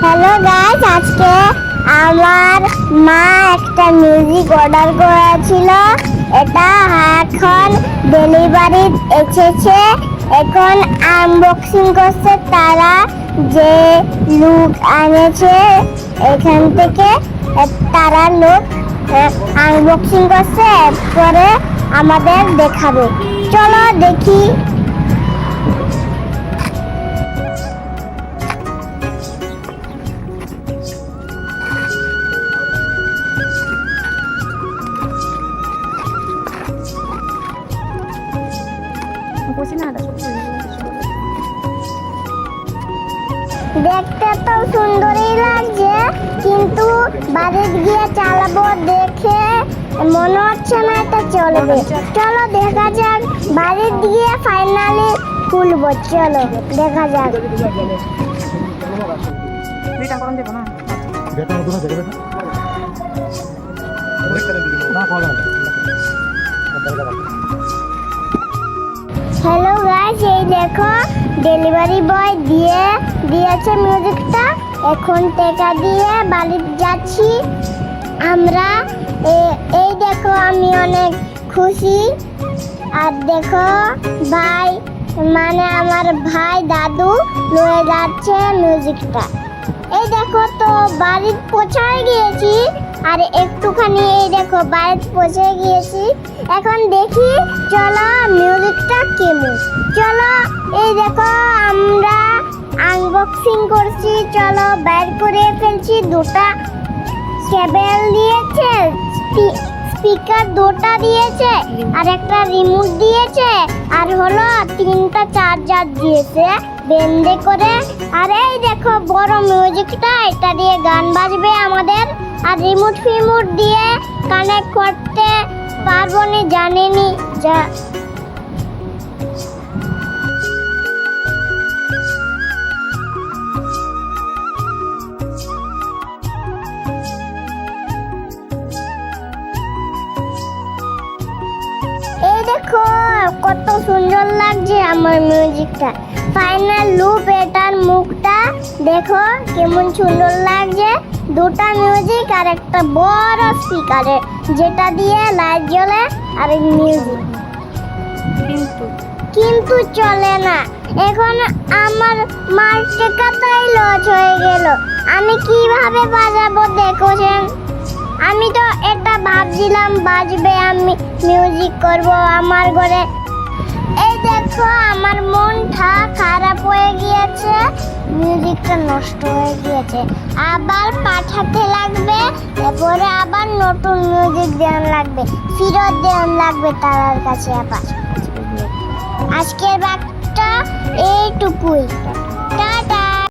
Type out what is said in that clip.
Hello guys, আজকে আমার মা একটা মিউজিক অর্ডার করেছিল। এটা এখন ডেলিভারি এসেছে। এখন আনবক্সিং করছে তারা, যে লুক আনেছে এখান থেকে তারা লোক আনবক্সিং করছে, পরে আমাদের দেখাবে। চলো দেখি। দেখতে তো সুন্দরই লাগছে, কিন্তু বাড়িতে গিয়ে চালাবো, দেখে মনে হচ্ছে না এটা চলবে। চলো দেখা যাক, বাড়িতে গিয়ে ফাইনালি খুলবো। চলো দেখা যাক। হ্যালো গাইস, এই দেখো ডেলিভারি বয় দিয়েছে মিউজিকটা। এখন টাকা দিয়ে বাড়িতে যাচ্ছি আমরা। এই দেখো আমি অনেক খুশি। আর দেখো ভাই, মানে আমার ভাই দাদু লয়ে যাচ্ছে মিউজিকটা। এই দেখো তো বাড়িতে পৌঁছায় গিয়েছি, আর একটুখানি এই দেখো বাড়িতে পৌঁছে গিয়েছি। এখন দেখি চলো মিউজিকটা কেমন। চলো এই দেখো আমরা আনবক্সিং করছি। চলো বের করে ফেলছি। দুটা কেবল দিয়েছে, স্পিকার দুটা দিয়েছে, আর একটা রিমোট দিয়েছে, আর হলো তিনটা চার্জার দিয়েছে বেন্ডে করে। আর এই দেখো বড় মিউজিকটা, এটা দিয়ে গান বাজবে আমাদের। আর রিমোট ফিমোট দিয়ে কানেক্ট করতে পারবো না, জানেনি যা। এই দেখো কত সুন্দর লাগছে আমার মিউজিকটা। ফাইনাল লুপ, এটার মুখটা দেখো কেমন সুন্দর লাগছে। দুটা মিউজিক আর একটা বড় স্পিকারে, যেটা দিয়ে লাইট জ্বলে আর মিউজিক কিন্তু চলে না। এখন আমার মার টাকাটাই লস হয়ে গেল। আমি কিভাবে বাজাবো দেখছেন? আমি তো এটা ভাবছিলাম বাজবে, আমি মিউজিক করব আমার ঘরে। এই দেখো আমার মনটা খারাপ হয়ে গিয়েছে, মিউজিকটা নষ্ট হয়ে গিয়েছে। আবার পাঠাতে লাগবে, এরপরে আবার নতুন মিউজিক দেওয়ান লাগবে, ফেরত দেওয়ান লাগবে তার কাছে। আবার আজকের বার্তা এইটুকুই। টাটা।